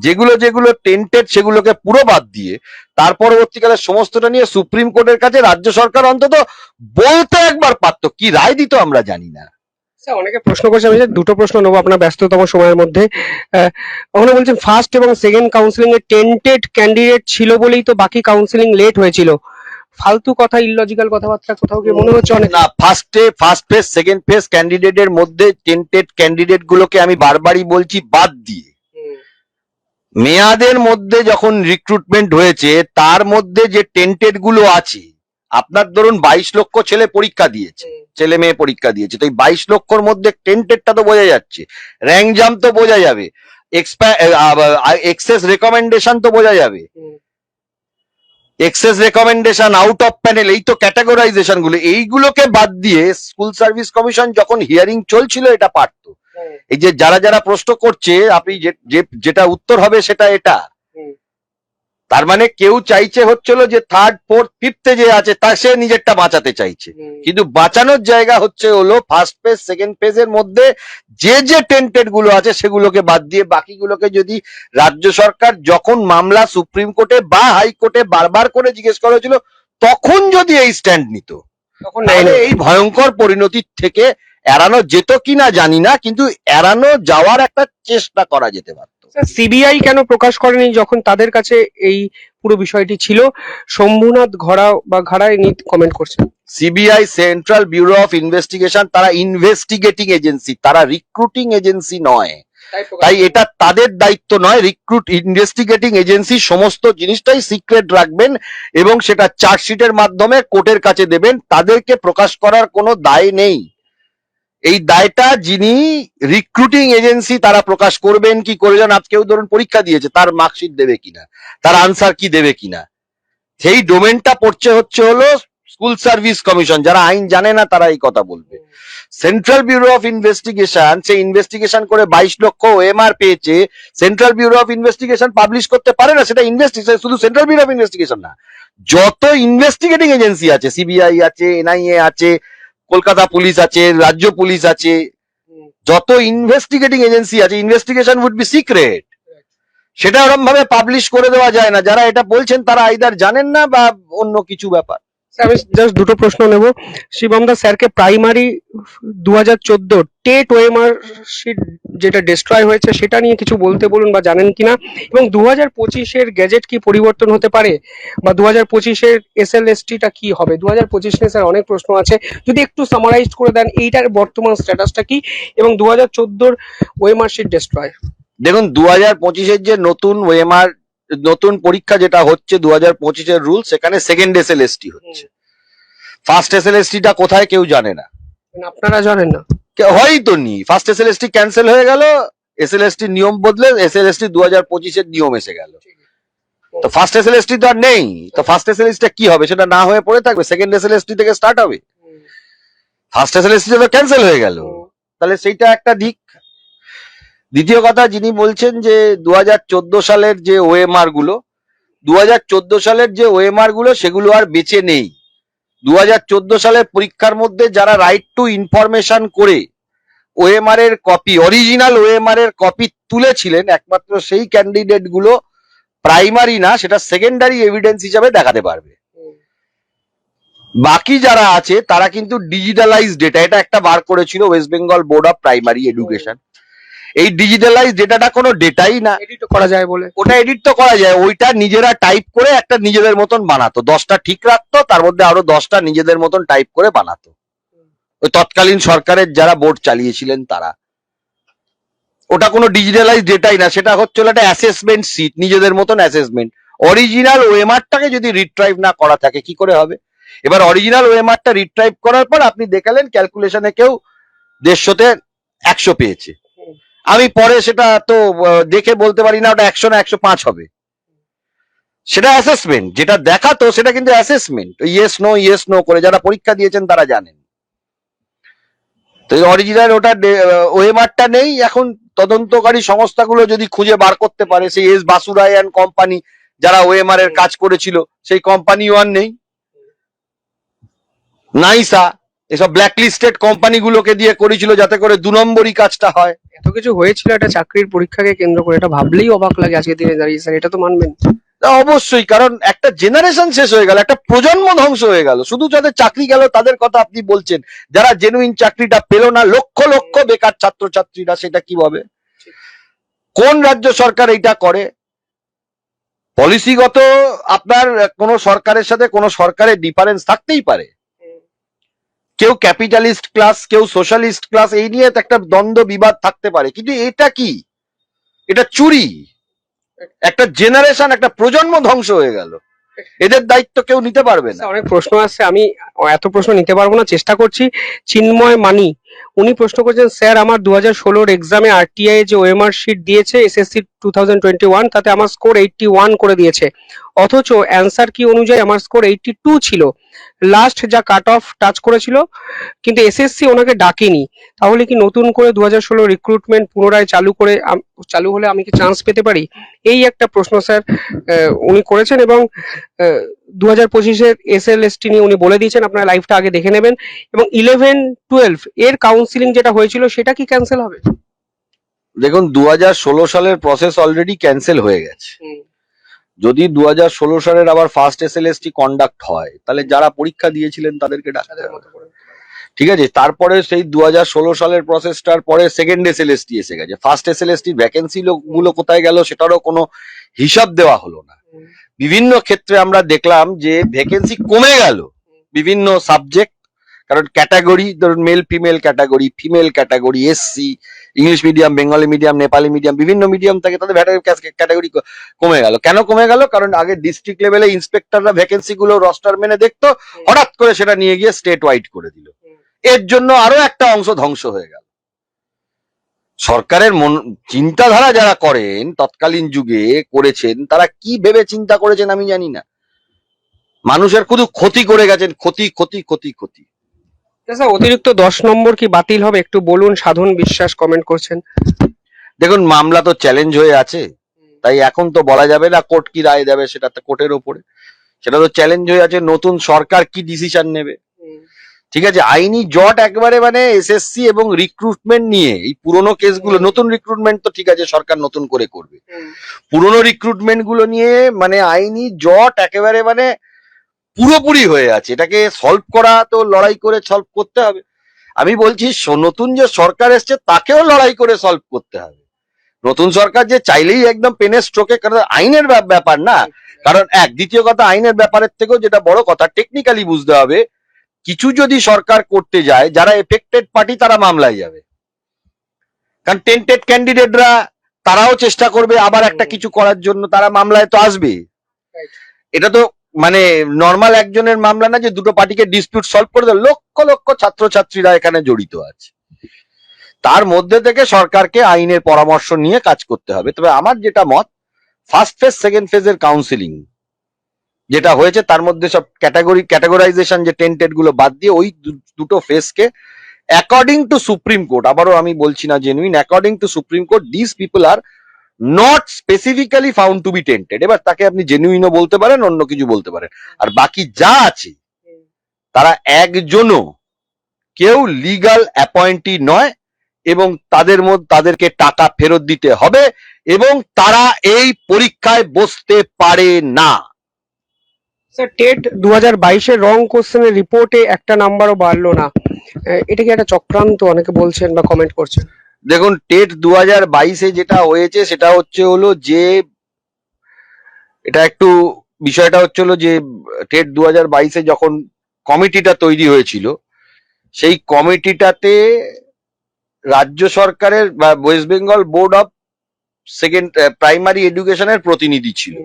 যেগুলো যেগুলো টেন্টেড সেগুলোকে পুরো বাদ দিয়ে তার পরবর্তীকালে সমস্তটা নিয়ে সুপ্রিম কোর্টের কাছে রাজ্য সরকার অন্তত বলতে একবার পারতো, কি রায় দিত আমরা জানি না। স্যার অনেকে প্রশ্ন করছে, আমি স্যার দুটো প্রশ্ন নেবো আপনার ব্যস্ততম সময়ের মধ্যে। ওখানে বলছেন ফার্স্ট এবং সেকেন্ড কাউন্সিলিং এ টেন্টেড ক্যান্ডিডেট ছিল বলেই তো বাকি কাউন্সিলিং লেট হয়েছিল। ফালতু কথা, ইললজিক্যাল কথাবার্তা কোথাও কি মনে হচ্ছে অনেক? না, ফার্স্ট ফেজ সেকেন্ড ফেজ ক্যান্ডিডেটের মধ্যে টেন্টেড ক্যান্ডিডেট গুলোকে আমি বারবারই বলছি বাদ দিয়ে মেয়াদের মধ্যে যখন রিক্রুটমেন্ট হয়েছে তার মধ্যে যে টেন্টেড গুলো আছে, আপনার ধরুন 22 লক্ষ ছেলে পরীক্ষা দিয়েছে, ছেলে মেয়ে পরীক্ষা দিয়েছে, তো এই 22 লক্ষর মধ্যে টেন্টেডটা তো বোঝা যাচ্ছে, র্যাঙ্ক জাম্প তো বোঝা যাবে, এক্সেস রেকমেন্ডেশন তো বোঝা যাবে, excess recommendation, out of panel, এই তো ক্যাটাগরাইজেশন গুলো, এইগুলোকে বাদ দিয়ে স্কুল সার্ভিস কমিশন যখন হিয়ারিং চলছিল এটা পারতো। এই যে যারা যারা প্রশ্ন করছে আপনি যেটা উত্তর হবে সেটা এটা, তার মানে কেউ চাইছে হচ্ছিল যে থার্ড ফোর্থ ফিফথে যে আছে তা সে নিজেরটা বাঁচাতে চাইছে, কিন্তু বাঁচানোর জায়গা হচ্ছে হলো ফার্স্ট ফেজ সেকেন্ড ফেজের মধ্যে যে যে টেন্টেড গুলো আছে সেগুলোকে বাদ দিয়ে বাকিগুলোকে যদি রাজ্য সরকার যখন মামলা সুপ্রিম কোর্টে বা হাইকোর্টে বারবার করে জিজ্ঞেস করা হয়েছিল তখন যদি এই স্ট্যান্ড নিত, তখন তাহলে এই ভয়ঙ্কর পরিণতির থেকে এড়ানো যেত কিনা জানি না, কিন্তু এড়ানো যাওয়ার একটা চেষ্টা করা যেতে পারত। সিবিআই কেন প্রকাশ করেনি যখন তাদের কাছে এই পুরো বিষয়টি ছিল? শম্ভুনাথ ঘাড়ায় কমেন্ট করছেন। CBI central bureau of investigation, তারা ইনভেস্টিগেটিং এজেন্সি, তারা রিক্রুটিং এজেন্সি নয়, তাই এটা তাদের দায়িত্ব নয়। ইনভেস্টিগেটিং এজেন্সি সমস্ত জিনিসটাই সিক্রেট রাখবেন এবং সেটা চার্জশিটের মাধ্যমে কোর্টের কাছে দেবেন, তাদেরকে প্রকাশ করার কোনো দায় নেই। এই দায়টা যিনি রিক্রুটিং এজেন্সি তারা প্রকাশ করবেন কি করবেন, আজকেও ধরুন পরীক্ষা দিয়েছে তার মার্কশিট দেবে কিনা, তার আনসার কি দেবে কিনা, সেই ডোমেনটা পড়ছে হচ্ছে হলো স্কুল সার্ভিস কমিশন, যারা আইন জানে না তারা এই কথা বলবে। Central bureau of investigation say investigation করে 22 লক্ষ ওএমআর পেয়েছে, central bureau of investigation publish করতে পারে না, সেটা ইনভেস্টিগেশন, শুধু সেন্ট্রাল ব্যুরো অফ ইনভেস্টিগেশন না, যত ইনভেস্টিগেটিং এজেন্সি আছে, সিবিআই আছে, এনআইএ আছে, কলকাতা পুলিশ আছে, রাজ্য পুলিশ আছে, যত ইনভেস্টিগেটিং এজেন্সি আছে, ইনভেস্টিগেশন উড বি সিক্রেট, সেটা ওরকম ভাবে পাবলিশ করে দেওয়া যায় না। যারা এটা বলছেন তারা আইদার জানেন না বা অন্য কিছু ব্যাপার। আমি জাস্ট দুটো প্রশ্ন নেব। শিবম দা, স্যারকে প্রাইমারি 2014 টেট ওএমআর শিট যেটা ডিস্ট্রয় হয়েছে সেটা নিয়ে কিছু বলতে বলুন বা জানেন কিনা, এবং 2025-এর গ্যাজেট কি পরিবর্তন হতে পারে, বা 2025-এর এসএলএসটিটা কি হবে? 2025 নিয়ে স্যার অনেক প্রশ্ন আছে, যদি একটু সামারাইজ করে দেন এইটার বর্তমান স্ট্যাটাসটা কি, এবং 2014 ওএমআর শিট ডিস্ট্রয়। দেখুন 2025-এর যে নতুন ওএমআর নতুন পরীক্ষা যেটা হচ্ছে 2025-এর রুল, সেখানে সেকেন্ড এসএলএসটি হচ্ছে, ফার্স্ট এসএলএসটিটা কোথায় কেউ জানে না। আপনারা জানেন না? হয়তো নি, ফার্স্ট এসএলএসটি ক্যান্সেল হয়ে গেল, এসএলএসটি নিয়ম বদলে এসএলএসটি 2025-এর নিয়ম এসে গেল, তো ফার্স্ট এসএলএসটি তো আর নেই, তো ফার্স্ট এসএলএসটি কি হবে, সেটা না হয়ে পড়ে থাকবে, সেকেন্ড এসএলএসটি থেকে স্টার্ট হবে, ফার্স্ট এসএলএসটি তো ক্যান্সেল হয়ে গেল, তাহলে সেইটা একটা দিক। দ্বিতীয় কথা, যিনি বলছেন যে 2014 সালের যে ওএমআর গুলো, 2014 সালের যে ওএমআর গুলো সেগুলো আর বেঁচে নেই। 2014 সালের পরীক্ষার মধ্যে যারা রাইট টু ইনফরমেশন করে ওএমআর এর কপি, অরিজিনাল ওএমআর এর কপি তুলেছিলেন, একমাত্র সেই ক্যান্ডিডেট গুলো প্রাইমারি না, সেটা সেকেন্ডারি এভিডেন্স হিসাবে দেখাতে পারবে। বাকি যারা আছে তারা কিন্তু ডিজিটালাইজ ডেটা, এটা একটা বার করেছিল West Bengal board of primary education, এই ডিজিটালাইজ ডেটাটা কোনো ডেটাই না, এডিট করা যায় বলে, ওটা এডিট তো করা যায়, ওইটা নিজেরা টাইপ করে একটা নিজেদের মতন বানাতো, 10টা ঠিক রাখতো, তার মধ্যে আরো 10টা নিজেদের মতন টাইপ করে বানাতো, ওই তৎকালীন সরকারের যারা বোর্ড চালিয়েছিলেন তারা। ওটা কোনো ডিজিটালাইজ ডেটাই না, সেটা হচ্ছিল একটা অ্যাসেসমেন্ট সিট, নিজেদের মতন অ্যাসেসমেন্ট। অরিজিনাল ওএমআরটাকে যদি রিট্রাইভ না করা থাকে কি করে হবে? এবার অরিজিনাল ওএমআরটা রিট্রাইভ করার পর আপনি দেখালেন ক্যালকুলেশনে কেউ 150-তে 100 পেয়েছে, আমি পরে সেটা তো দেখে বলতে পারি না ওটা 100 না 105 হবে, সেটা অ্যাসেসমেন্ট, যেটা দেখাতো সেটা কিন্তু অ্যাসেসমেন্ট, ইয়েস নো করে যারা পরীক্ষা দিয়েছেন তারা জানেন। তো অরিজিনাল ওটা ওএমআরটা নেই। এখন তদন্তকারী সংস্থাগুলো যদি খুঁজে বার করতে পারে, সেই এস বাসুরায় অ্যান্ড কোম্পানি যারা ওএমআর এর কাজ করেছিল, সেই কোম্পানিও আর নেই। নাইসা এসব ব্ল্যাকলিস্টেড কোম্পানিগুলোকে দিয়ে করেছিল যাতে করে 2 নম্বরই কাজটা হয়। এত কিছু হয়েছিল একটা চাকরির পরীক্ষাকে কেন্দ্র করে, এটা ভাবলেই অবাক লাগে আজকে দিনে দাঁড়িয়ে। স্যার, এটা তো মানবেন? অবশ্যই, কারণ একটা জেনারেশন শেষ হয়ে গেল, একটা প্রজন্ম ধ্বংস হয়ে গেল। শুধু যাদের চাকরি গেল তাদের কথা আপনি বলছেন, যারা জেনুইন চাকরিটা পেল না, লক্ষ লক্ষ বেকার ছাত্রছাত্রীরা, সেটা কি হবে? কোন রাজ্য সরকার এইটা করে? পলিসিগত আপনার কোন সরকারের সাথে কোন সরকারের ডিফারেন্স থাকতেই পারে। কেউ ক্যাপিটালিস্ট ক্লাস, কেউ সোশ্যালিস্ট ক্লাস, এই নিয়ে একটা দ্বন্দ্ব বিবাদ থাকতে পারে, কিন্তু এটা কি? এটা চুরি। একটা জেনারেশন, একটা প্রজন্ম ধ্বংস হয়ে গেল। এদের দায়িত্ব কেউ নিতে পারবে না। অনেক প্রশ্ন আসছে, আমি এত প্রশ্ন নিতে পারবো না, চেষ্টা করছি। চিন্ময় মানি উনি প্রশ্ন করছেন, স্যার আমার 2016 এক্সামে আরটিআই যে ওএমআর শিট দিয়েছে এসএসসি 2021, তাতে আমার স্কোর 81 করে দিয়েছে, অথচ অ্যান্সার কি অনুযায়ী আমার স্কোর 82 ছিল। লাস্ট যা কাট অফ টাচ করেছিল, কিন্তু এসএসসি ওনাকে ডাকেনি। তাহলে কি নতুন করে 2016 রিক্রুটমেন্ট পুনরায় চালু হলে আমি কি চান্স পেতে পারি? এই একটা প্রশ্ন স্যার উনি করেছেন। এবং 2025-এর এসএলএসটি নিয়ে উনি বলে দিয়েছেন, আপনারা লাইভটা আগে দেখে নেবেন। এবং 11-12 এর কাউন্সিলিং যেটা হয়েছিল সেটা কি ক্যান্সেল হবে? দেখুন, 2016 সালের প্রসেস অলরেডি ক্যান্সেল হয়ে গেছে। যদি 2016 সালের আবার ফার্স্ট এসএলএসটি কন্ডাক্ট হয়, তাহলে যারা পরীক্ষা দিয়েছিলেন তাদেরকে ডাকতে হবে। ঠিক আছে, তারপরে সেই 2016 সালের প্রসেসটার পরে সেকেন্ড এসএলএসটি এসে গেছে। ফার্স্ট এসএলএসটির ভ্যাকেন্সি গুলো কোথায় গেল সেটারও কোনো হিসাব দেওয়া হলো না। বিভিন্ন ক্ষেত্রে আমরা দেখলাম যে ভ্যাকেন্সি কমে গেল বিভিন্ন সাবজেক্ট, কারণ ক্যাটাগরি, ধরুন male female category, female category, SC, English medium, Bengali medium, Nepali medium, বিভিন্ন মিডিয়াম থাকে, তাদের ক্যাটাগরি কমে গেল। কেন কমে গেল? কারণ আগে ডিস্ট্রিক্ট লেভেলে ইন্সপেক্টররা ভ্যাকেন্সি গুলো রস্টার মেনে দেখতো, হঠাৎ করে সেটা নিয়ে গিয়ে স্টেট ওয়াইড করে দিল। এর জন্য আরো একটা অংশ ধ্বংস হয়ে গেল। সরকারের চিন্তাধারা যারা করেন, তৎকালীন যুগে করেছেন, তারা কি ভেবে চিন্তা করেছেন আমি জানি না। মানুষের শুধু ক্ষতি করে গেছেন, ক্ষতি ক্ষতি ক্ষতি ক্ষতি। অতিরিক্ত 10 নম্বর কি বাতিল হবে একটু বলুন। সাধন বিশ্বাস কমেন্ট করছেন। দেখুন, মামলা তো চ্যালেঞ্জ হয়ে আছে, তাই এখন তো বলা যাবে না কোর্ট কি রায় দেবে, সেটা তো কোর্টের ওপরে, সেটা তো চ্যালেঞ্জ হয়ে আছে। নতুন সরকার কি ডিসিশন নেবে, ঠিক আছে। আইনি জট একবারে, মানে এসএসসি এবং রিক্রুটমেন্ট নিয়ে এই পুরোনো কেসগুলো, নতুন রিক্রুটমেন্ট তো ঠিক আছে সরকার নতুন করে করবে, পুরোনো রিক্রুটমেন্ট গুলো নিয়ে মানে আইনি জট একেবারে মানে পুরোপুরি হয়ে আছে। এটাকে সলভ করা তো লড়াই করে সলভ করতে হবে। আমি বলছি নতুন যে সরকার এসছে তাকেও লড়াই করে সলভ করতে হবে। নতুন সরকার যে চাইলেই একদম পেনের স্ট্রোকে, কারণ আইনের ব্যাপার না, কারণ দ্বিতীয় কথা, আইনের ব্যাপারের থেকেও যেটা বড় কথা, টেকনিক্যালি বুঝতে হবে, কিছু যদি সরকার করতে যায়, যারা এফেক্টেড পার্টি তারা মামলায় যাবে, কারণ টেন্টেড ক্যান্ডিডেটরা তারাও চেষ্টা করবে আবার একটা কিছু করার জন্য, তারা মামলায় তো আসবে। এটা তো মানে নর্মাল একজনের মামলা না যে দুটো পার্টিকে ডিসপিউট সলভ করে দেয়, লক্ষ লক্ষ ছাত্রছাত্রীরা এখানে জড়িত আছে। তার মধ্যে থেকে সরকারকে আইনের পরামর্শ নিয়ে কাজ করতে হবে। তবে আমার যেটা মত, ফার্স্ট ফেজ সেকেন্ড ফেজের কাউন্সিলিং যেটা হয়েছে, তার মধ্যে সব ক্যাটাগরাইজেশন যে টেন্টেড গুলো বাদ দিয়ে ওই দুটো ফেজকে অ্যাকর্ডিং টু সুপ্রিম কোর্ট, আবারও আমি বলছি না genuine, according to supreme court this people are not specifically found to be tainted. এবার তাকে আপনি জেনুইনও বলতে পারেন, অন্য কিছু বলতে পারেন, আর বাকি যা আছে তারা একজনও কেউ লিগাল অ্যাপয়েন্টি নয়, এবং তাদেরকে টাকা ফেরত দিতে হবে, এবং তারা এই পরীক্ষায় বসতে পারে না। স্যার, টেট 2022-এর রং কোশ্চেনের রিপোর্টে একটা নাম্বারও বাড়লো না, এটা কি একটা চক্রান্ত অনেকে বলছেন বা কমেন্ট করছেন? দেখুন, টেট 2022-এ যেটা হয়েছে সেটা হলো যে, এটা একটু বিষয়টা হলো যে টেট 2022-এ যখন কমিটিটা তৈরি হয়েছিল, সেই কমিটিটাতে রাজ্য সরকারের বা West Bengal board of primary এডুকেশনের প্রতিনিধি ছিল।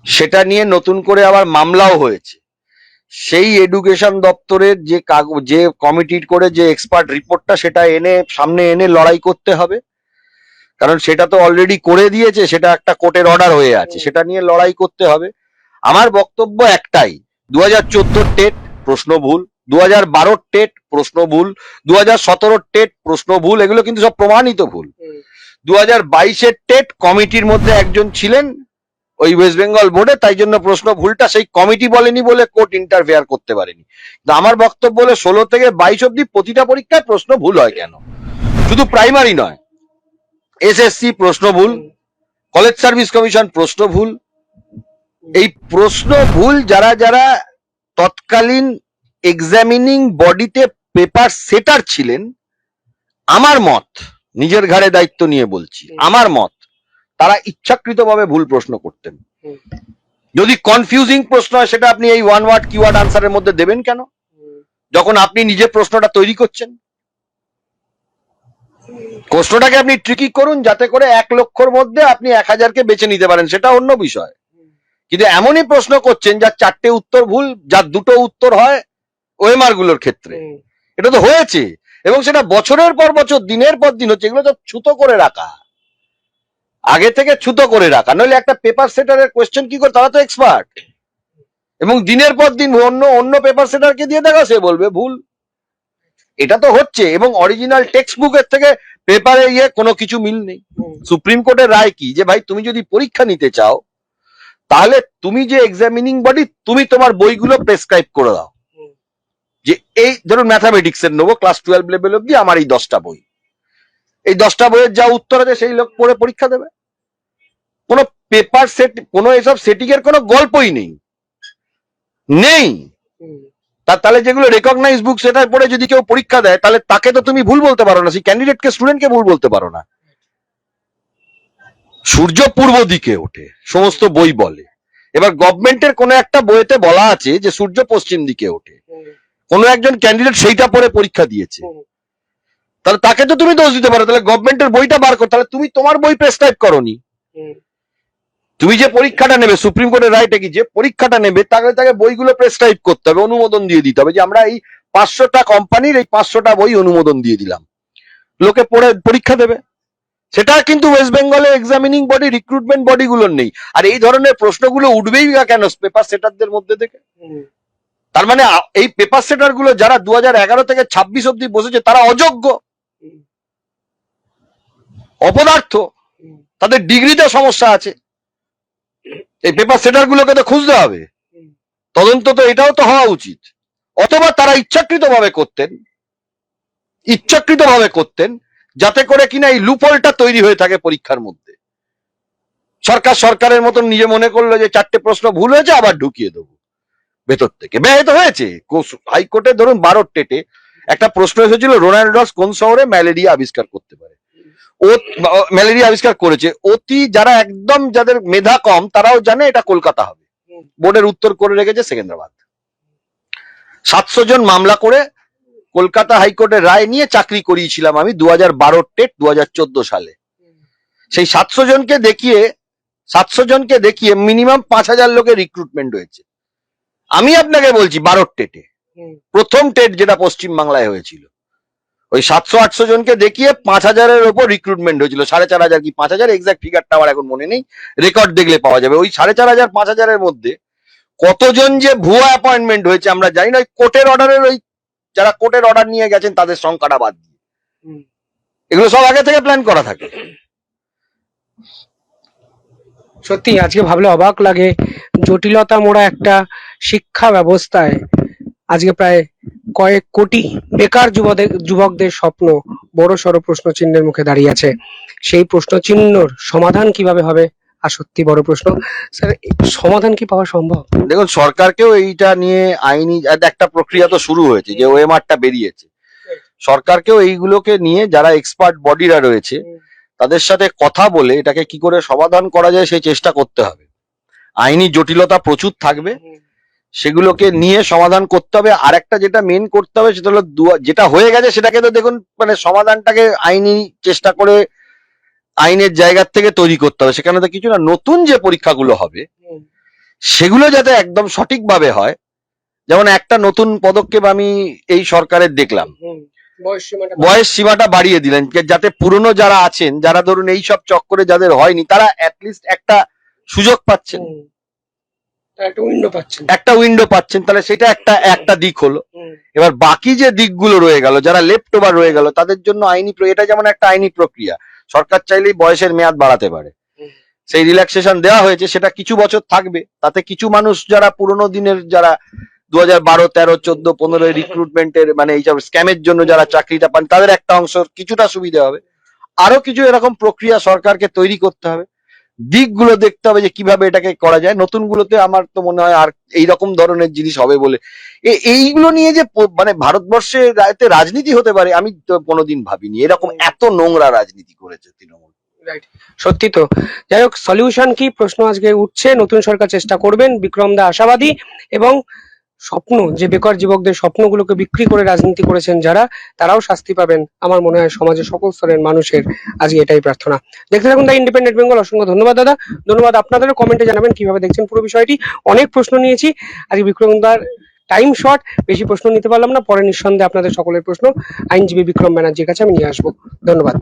সেটা নিয়ে নতুন করে আবার মামলাও হয়েছে। সেই এডুকেশন দপ্তরের যে কমিটির করে যে এক্সপার্ট রিপোর্টটা, সেটা সামনে এনে লড়াই করতে হবে, কারণ সেটা তো অলরেডি করে দিয়েছে, সেটা একটা কোর্টের অর্ডার হয়ে আছে, সেটা নিয়ে লড়াই করতে হবে। আমার বক্তব্য একটাই, 2014 টেট প্রশ্ন ভুল, 2012 টেট প্রশ্ন ভুল, 2017 টেট প্রশ্ন ভুল, এগুলো কিন্তু সব প্রমাণিত ভুল। 2022 টেট কমিটির মধ্যে একজন ছিলেন ওই ওয়েস্ট বেঙ্গল বোর্ডে, তাই জন্য প্রশ্ন ভুলটা সেই কমিটি বলেনি বলে কোর্ট ইন্টারফেয়ার করতে পারেনি। আমার বক্তব্য হলো 16 থেকে 22 অব্দি প্রতিটা পরীক্ষায় প্রশ্ন ভুল হয় কেন? শুধু প্রাইমারি নয়, এসএসসি প্রশ্ন ভুল, কলেজ সার্ভিস কমিশন প্রশ্ন ভুল। এই প্রশ্ন ভুল যারা যারা তৎকালীন এক্সামিনিং বডিতে পেপার সেটার ছিলেন, আমার মত, নিজের ঘাড়ে দায়িত্ব নিয়ে বলছি, আমার মত তারা ইচ্ছাকৃতভাবে ভুল প্রশ্ন করতেন। যদি কনফিউজিং প্রশ্ন হয় সেটা আপনি এই ওয়ান ওয়ার্ড কিওয়ার্ড আনসারের মধ্যে দেবেন কেন, যখন আপনি নিজে প্রশ্নটা তৈরি করছেন? প্রশ্নটাকে আপনি ট্রিকি করুন যাতে করে 1 লক্ষর মধ্যে আপনি 1000কে বেছে নিতে পারেন, সেটা অন্য বিষয়। কিন্তু এমনই প্রশ্ন করছেন যার 4টে উত্তর ভুল, যার 2টো উত্তর হয় ওএমআর গুলোর ক্ষেত্রে। এটা তো হয়েছে, এবং সেটা বছরের পর বছর, দিনের পর দিন হচ্ছে। এগুলো তো ছুতো করে রাখা, আগে থেকে ছুতো করে রাখা, নইলে একটা পেপার সেটারের কোয়েশ্চেন কি করে, তারা তো এক্সপার্ট, এবং দিনের পর দিন অন্য অন্য পেপার সেটারকে দিয়ে দেখা, সে বলবে ভুল। এটা তো হচ্ছে, এবং অরিজিনাল টেক্সট বুকের থেকে পেপারে কোনো কিছু মিল নেই। সুপ্রিম কোর্টের রায় কি, যে ভাই তুমি যদি পরীক্ষা নিতে চাও তাহলে তুমি যে এক্সামিনিং বডি, তুমি তোমার বইগুলো প্রেসক্রাইব করে দাও, যে এই ধরুন ম্যাথামেটিক্স এর নেবো, ক্লাস 12 লেভেল অব্দি আমার এই 10টা বই, এই 10টা বইয়ের যা উত্তর আছে সেই লোক পড়ে পরীক্ষা দেবে। কোনো পেপার সেট, কোনো এসব সেটিং এর কোনো গল্পই নেই নেই। তাহলে যেগুলো রেকগনাইজ বুক সেটা পড়ে যদি কেউ পরীক্ষা দেয়, তাহলে তাকে তো তুমি ভুল বলতে পারো না, সেই ক্যান্ডিডেটকে, স্টুডেন্টকে ভুল বলতে পারো না। সূর্য পূর্ব দিকে ওঠে সমস্ত বই বলে, এবার গভর্নমেন্টের কোনো একটা বইতে বলা আছে যে সূর্য পশ্চিম দিকে ওঠে, কোনো একজন ক্যান্ডিডেট সেইটা পড়ে পরীক্ষা দিয়েছে, তাহলে তাকে তো তুমি দোষ দিতে পারো। তাহলে গভর্নমেন্টের বইটা বার কর, তাহলে তুমি তোমার বই প্রেসক্রাইব করনি। তুমি যে পরীক্ষাটা নেবে, সুপ্রিম কোর্টের রায়টা কি, যে পরীক্ষাটা নেবে তাকে তাকে বইগুলো প্রেসক্রাইব করতে হবে, অনুমোদন দিয়ে দিতে হবে, যে আমরা এই 500টা কোম্পানির এই 500টা বই অনুমোদন দিয়ে দিলাম, লোকে পড়ে পরীক্ষা দেবে। সেটা কিন্তু ওয়েস্ট বেঙ্গলের এক্সামিনিং বডি, রিক্রুটমেন্ট বডি গুলোর নেই। আর এই ধরনের প্রশ্নগুলো উঠবেই বা কেন পেপার সেটারদের মধ্যে থেকে? তার মানে এই পেপার সেটার গুলো যারা 2011 থেকে 26 অব্দি বসেছে তারা অযোগ্য, অপদার্থ, তাদের ডিগ্রিতে সমস্যা আছে। এই পেপার সেটার গুলোকে তো খুঁজতে হবে, তদন্ত তো এটাও তো হওয়া উচিত। অথবা তারা ইচ্ছাকৃতভাবে করতেন যাতে করে কিনা এই লুপহোলটা তৈরি হয়ে থাকে পরীক্ষার মধ্যে। সরকারের মতন নিজে মনে করলো যে 4টে প্রশ্ন ভুল হয়েছে, আবার ঢুকিয়ে দেবো ভেতর থেকে। ব্যয় হয়েছে। হাইকোর্টে ধরুন 12 টেটে একটা প্রশ্ন এসেছিল, রোনাল্ডস কোন শহরে ম্যালেরিয়া আবিষ্কার করতে পারে, ও ম্যালেরিয়া আবিষ্কার করেছে। যারা একদম যাদের মেধা কম তারাও জানে এটা কলকাতা হবে, বোর্ডের উত্তর করে রেখেছে সেকেন্দ্রাবাদ। 700 জন মামলা করে কলকাতা হাইকোর্টের রায় নিয়ে চাকরি করিয়েছিলাম আমি 2012 টেট 2014 সালে। সেই 700 জনকে দেখিয়ে মিনিমাম 5000 লোকের রিক্রুটমেন্ট হয়েছে। আমি আপনাকে বলছি 12 টেটে, প্রথম টেট যেটা পশ্চিম বাংলায় হয়েছিল, ওই 700-800 জনকে দেখিয়ে 5000-এর উপর রিক্রুটমেন্ট হয়েছিল। 4500 কি 5000, এক্সাক্ট ফিগারটা আমার এখন মনে নেই, রেকর্ড দেখলে পাওয়া যাবে। ওই 4500-5000-এর মধ্যে কতজন যে ভুয়া অ্যাপয়েন্টমেন্ট হয়েছে আমরা জানি না। ওই কোর্টের অর্ডারের, ওই যারা কোর্টের অর্ডার নিয়ে গেছেন তাদের সংখ্যাটা বাদ দিয়ে, এগুলো সব আগে থেকে প্ল্যান করা থাকে। সত্যি আজকে ভাবলে অবাক লাগে, জটিলতা মোড়া একটা শিক্ষা ব্যবস্থায় আজকে প্রায় কয়েক কোটি বেকার যুবকদের স্বপ্ন বড় সড় প্রশ্ন চিহ্নের মুখে দাঁড়িয়ে আছে। সেই প্রশ্ন চিহ্নর সমাধান কিভাবে হবে, আর সত্যি বড় প্রশ্ন। স্যার, সমাধান কি পাওয়া সম্ভব? দেখুন, সরকারকেও এইটা নিয়ে আইনি একটা প্রক্রিয়া তো শুরু হয়েছে, যে ওএমআরটা বেরিয়েছে। সরকারকেও এইগুলোকে নিয়ে যারা এক্সপার্ট বডিরা রয়েছে তাদের সাথে কথা বলে এটাকে কি করে সমাধান করা যায় সেই চেষ্টা করতে হবে। আইনি জটিলতা প্রচুর থাকবে, সেগুলোকে নিয়ে সমাধান করতে হবে। আর একটা যেটা মেন করতে হবে সেটা হলো, যেটা হয়ে গেছে সেটাকে তো দেখুন, মানে সমাধানটাকে আইনি চেষ্টা করে আইনের জায়গা থেকে তৈরি করতে হবে। সেখানে তো কিছু না, নতুন যে পরীক্ষাগুলো হবে সেগুলো যাতে একদম সঠিকভাবে হয়। যেমন একটা নতুন পদক্ষেপ আমি এই সরকারের দেখলাম, বয়স সীমাটা বাড়িয়ে দিলেন, যাতে পুরনো যারা আছেন, যারা ধরুন এই সব চক্করে যাদের হয়নি, তারা অ্যাটলিস্ট একটা সুযোগ পাচ্ছেন। একটা উইন্ডো পাচ্ছেন। একটা উইন্ডো পাচ্ছেন, তাহলে সেটা একটা একটা দিক হলো। এবার বাকি যে দিকগুলো রয়ে গেল, যারা লেফট ওভার রয়ে গেল, তাদের জন্য এটা যেমন একটা আইনি প্রক্রিয়া, সরকার চাইলেই বয়সের মেয়াদ বাড়াতে পারে। সেই রিল্যাক্সেশন দেওয়া হয়েছে, সেটা কিছু বছর থাকবে। তাতে কিছু মানুষ যারা পুরোনো দিনের, যারা 2012, 13, 14, 15 রিক্রুটমেন্টের মানে এইসব স্ক্যামের জন্য যারা চাকরিটা পান, তাদের একটা অংশ কিছুটা সুবিধা হবে। আরো কিছু এরকম প্রক্রিয়া সরকারকে তৈরি করতে হবে, দিকগুলো দেখতে হবে যে কিভাবে এটাকে করা যায়। নতুন গুলোতে আমার তো মনে হয় আর এইরকম ধরনের জিনিস হবে বলে, এইগুলো নিয়ে যে মানে ভারতবর্ষে রাজনীতি হতে পারে, আমি তো কোনোদিন ভাবিনি এরকম এত নোংরা রাজনীতি করেছে তৃণমূল। রাইট, সত্যি তো। যাই হোক, সলিউশন কি প্রশ্ন আজকে উঠছে। নতুন সরকার চেষ্টা করবেন, বিক্রম দা আশাবাদী। এবং স্বপ্ন, যে বেকার যুবকদের স্বপ্নগুলোকে বিক্রি করে রাজনীতি করেছেন যারা, তারাও শাস্তি পাবেন। আমার মনে হয় সমাজের সকল স্তরের মানুষের আজকে এটাই প্রার্থনা। দেখতে থাকুন দ্য ইন্ডিপেন্ডেন্ট বেঙ্গল। অসংখ্য ধন্যবাদ দাদা। ধন্যবাদ আপনাদেরও। কমেন্টে জানাবেন কিভাবে দেখছেন পুরো বিষয়টি। অনেক প্রশ্ন নিয়েছি আজকে, বিক্রম দার টাইম শর্ট, বেশি প্রশ্ন নিতে পারলাম না। পরে নিঃসন্দেহে আপনাদের সকলের প্রশ্ন আইনজীবী বিক্রম ব্যানার্জির কাছে আমি নিয়ে আসবো। ধন্যবাদ।